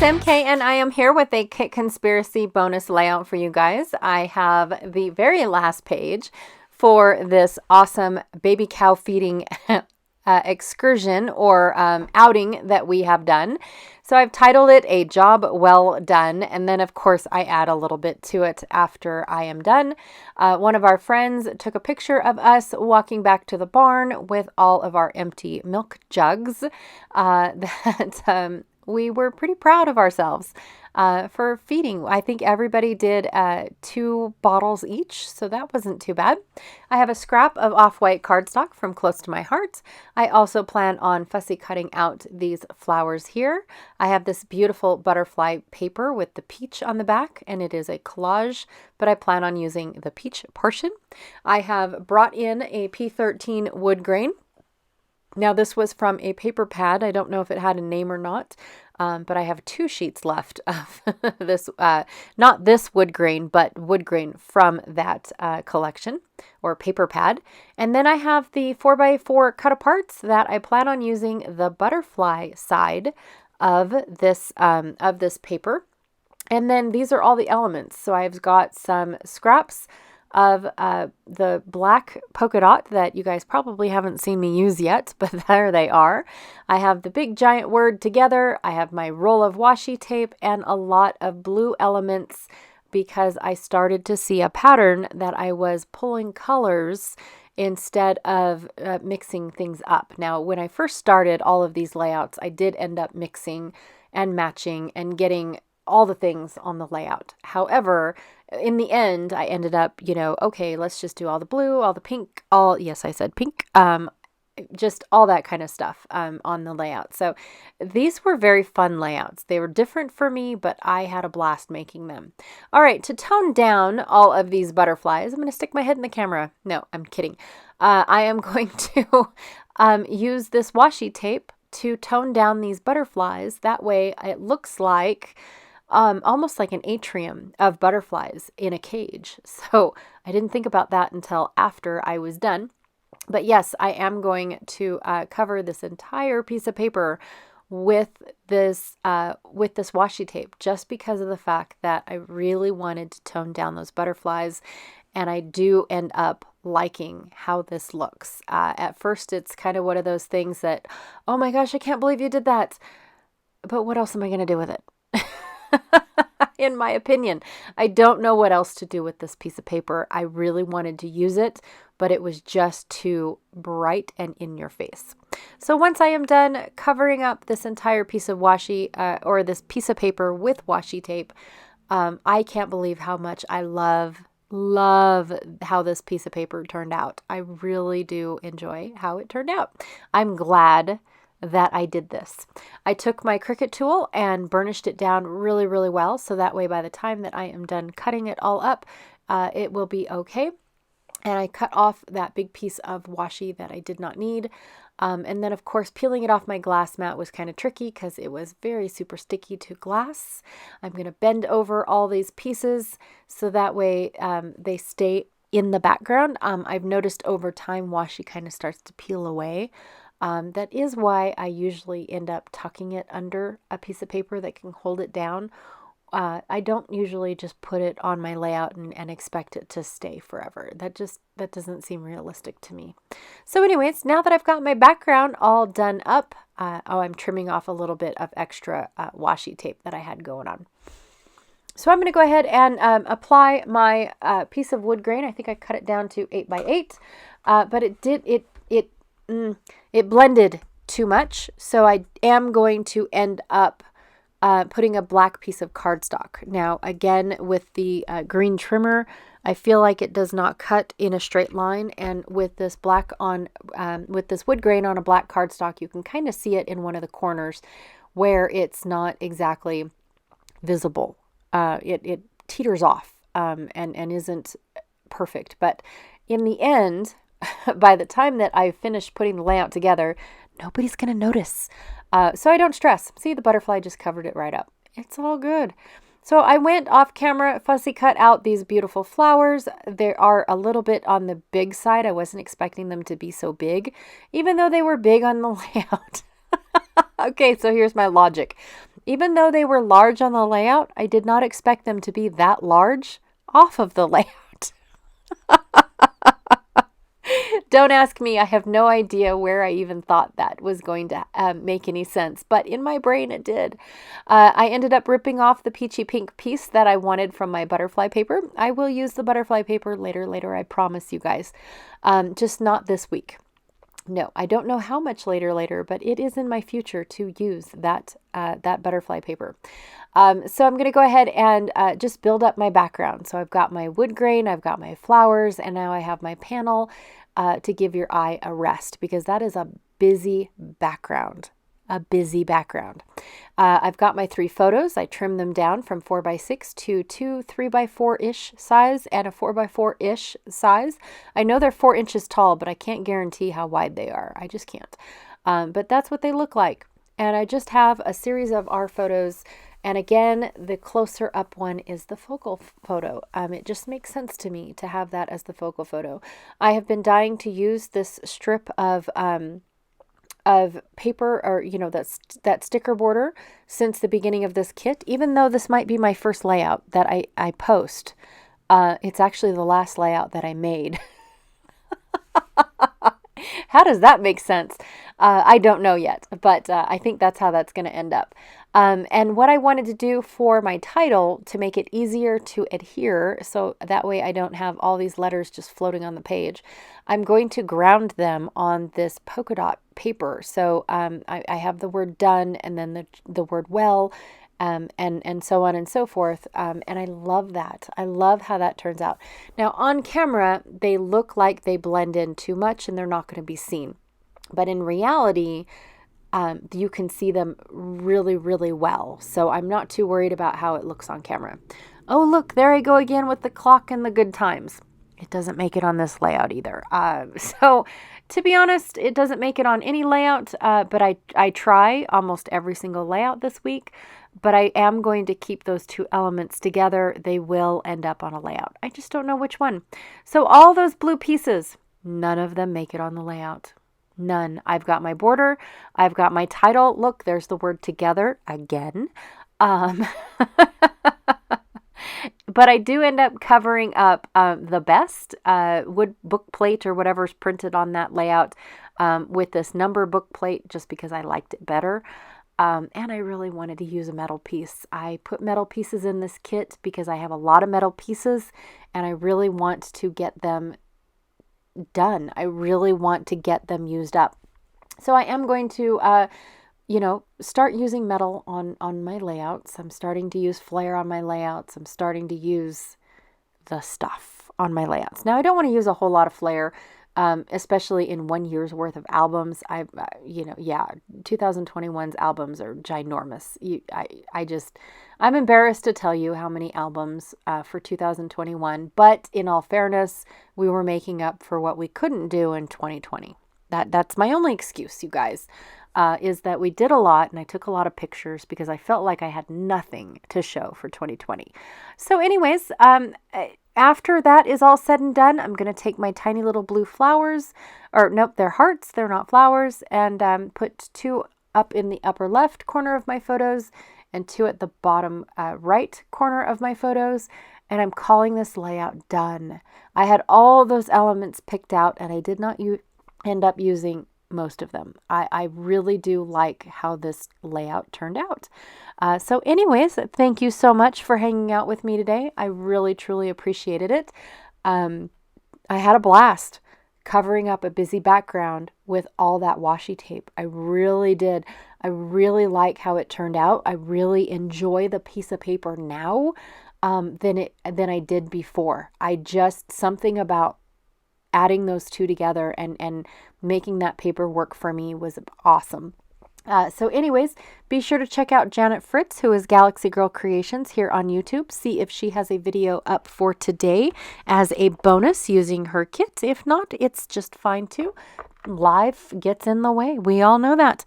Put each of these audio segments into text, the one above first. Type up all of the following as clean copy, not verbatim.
it's MK and I am here with a Kit Conspiracy bonus layout for you guys. I have the very last page for this awesome baby cow feeding excursion or outing that we have done. So I've titled it A Job Well Done. And then of course I add a little bit to it after I am done. One of our friends took a picture of us walking back to the barn with all of our empty milk jugs that we were pretty proud of ourselves for feeding. I think everybody did 2 bottles each, so that wasn't too bad. I have a scrap of off-white cardstock from Close to My Heart. I also plan on fussy cutting out these flowers here. I have this beautiful butterfly paper with the peach on the back, and it is a collage, but I plan on using the peach portion. I have brought in a P13 wood grain. Now this was from a paper pad. I don't know if it had a name or not, but I have 2 sheets left of this, not this wood grain, but wood grain from that collection or paper pad. And then I have the 4x4 cut aparts that I plan on using the butterfly side of this paper. And then these are all the elements. So I've got some scraps of the black polka dot that you guys probably haven't seen me use yet, but there they are. I have the big giant word together. I have my roll of washi tape and a lot of blue elements because I started to see a pattern that I was pulling colors instead of mixing things up. Now, when I first started all of these layouts, I did end up mixing and matching and getting all the things on the layout. However, in the end, I ended up, okay, let's just do all the blue, all the pink, yes, I said pink, just all that kind of stuff on the layout. So these were very fun layouts. They were different for me, but I had a blast making them. All right, to tone down all of these butterflies, I'm going to stick my head in the camera. No, I'm kidding. I am going to use this washi tape to tone down these butterflies. That way it looks like almost like an atrium of butterflies in a cage. So I didn't think about that until after I was done. But yes, I am going to cover this entire piece of paper with this washi tape, just because of the fact that I really wanted to tone down those butterflies. And I do end up liking how this looks. At first, it's kind of one of those things that, oh my gosh, I can't believe you did that. But what else am I going to do with it? In my opinion, I don't know what else to do with this piece of paper. I really wanted to use it, but it was just too bright and in your face. So once I am done covering up this entire piece of washi or this piece of paper with washi tape, I can't believe how much I love how this piece of paper turned out. I really do enjoy how it turned out. I'm glad that I did this. I took my Cricut tool and burnished it down really, really well. So that way, by the time that I am done cutting it all up, it will be okay. And I cut off that big piece of washi that I did not need. And then of course, peeling it off my glass mat was kind of tricky because it was very super sticky to glass. I'm going to bend over all these pieces so that way they stay in the background. I've noticed over time washi kind of starts to peel away. That is why I usually end up tucking it under a piece of paper that can hold it down. I don't usually just put it on my layout and expect it to stay forever. That doesn't seem realistic to me. So anyways, now that I've got my background all done up, I'm trimming off a little bit of extra washi tape that I had going on. So I'm going to go ahead and apply my piece of wood grain. I think I cut it down to 8x8, but it blended too much. So I am going to end up putting a black piece of cardstock. Now, again, with the green trimmer, I feel like it does not cut in a straight line. And with this with this wood grain on a black cardstock, you can kind of see it in one of the corners where it's not exactly visible. It teeters off and isn't perfect. But in the end, by the time that I finished putting the layout together, nobody's going to notice. So I don't stress. See, the butterfly just covered it right up. It's all good. So I went off camera, fussy cut out these beautiful flowers. They are a little bit on the big side. I wasn't expecting them to be so big, even though they were big on the layout. Okay, so here's my logic. Even though they were large on the layout, I did not expect them to be that large off of the layout. Don't ask me. I have no idea where I even thought that was going to make any sense, but in my brain it did. I ended up ripping off the peachy pink piece that I wanted from my butterfly paper. I will use the butterfly paper later, I promise you guys. Just not this week. No, I don't know how much later, but it is in my future to use that butterfly paper. So I'm going to go ahead and just build up my background. So I've got my wood grain, I've got my flowers, and now I have my panel to give your eye a rest, because that is a busy background. A busy background. I've got my 3 photos. I trimmed them down from 4x6 to 2 3x4-ish size and a 4x4-ish size. I know they're 4 inches tall, but I can't guarantee how wide they are. I just can't. But that's what they look like. And I just have a series of our photos. And again, the closer up one is the focal photo. It just makes sense to me to have that as the focal photo. I have been dying to use this strip of paper, or that sticker border, since the beginning of this kit. Even though this might be my first layout that I post, it's actually the last layout that I made. How does that make sense? I don't know yet, but I think that's how that's going to end up. And what I wanted to do for my title, to make it easier to adhere, so that way I don't have all these letters just floating on the page, I'm going to ground them on this polka dot paper. So I have the word done, and then the word well, and so on and so forth. And I love that. I love how that turns out. Now on camera, they look like they blend in too much and they're not going to be seen. But in reality, you can see them really, really well. So I'm not too worried about how it looks on camera. Oh, look, there I go again with the clock and the good times. It doesn't make it on this layout either. So to be honest, it doesn't make it on any layout, but I try almost every single layout this week. But I am going to keep those 2 elements together. They will end up on a layout. I just don't know which one. So all those blue pieces, none of them make it on the layout. None. I've got my border. I've got my title. Look, there's the word together again. But I do end up covering up the best wood book plate or whatever's printed on that layout with this number book plate, just because I liked it better. And I really wanted to use a metal piece. I put metal pieces in this kit because I have a lot of metal pieces and I really want to get them done. I really want to get them used up. So I am going to, start using metal on my layouts. I'm starting to use flare on my layouts. I'm starting to use the stuff on my layouts. Now, I don't want to use a whole lot of flare, especially in 1 year's worth of albums. 2021's albums are ginormous. I'm embarrassed to tell you how many albums for 2021, but in all fairness, we were making up for what we couldn't do in 2020. That's my only excuse, you guys, is that we did a lot and I took a lot of pictures because I felt like I had nothing to show for 2020. So anyways, after that is all said and done, I'm going to take my tiny little blue flowers, or nope, they're hearts, they're not flowers, and put 2 up in the upper left corner of my photos and 2 at the bottom right corner of my photos. And I'm calling this layout done. I had all those elements picked out and I did not end up using most of them. I really do like how this layout turned out. So anyways, thank you so much for hanging out with me today. I really, truly appreciated it. I had a blast covering up a busy background with all that washi tape. I really did. I really like how it turned out. I really enjoy the piece of paper now than I did before. Something about adding those 2 together and making that paper work for me was awesome. So anyways, be sure to check out Janet Fritz, who is Galaxy Girl Creations, here on YouTube. See if she has a video up for today as a bonus using her kit. If not, it's just fine too. Life gets in the way. We all know that.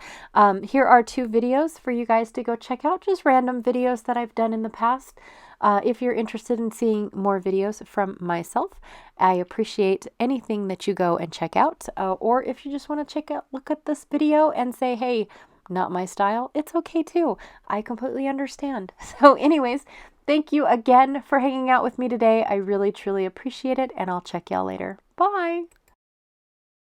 Here are 2 videos for you guys to go check out, just random videos that I've done in the past. If you're interested in seeing more videos from myself, I appreciate anything that you go and check out. Or if you just want to look at this video and say, hey, not my style, it's okay too. I completely understand. So anyways, thank you again for hanging out with me today. I really, truly appreciate it, and I'll check y'all later. Bye.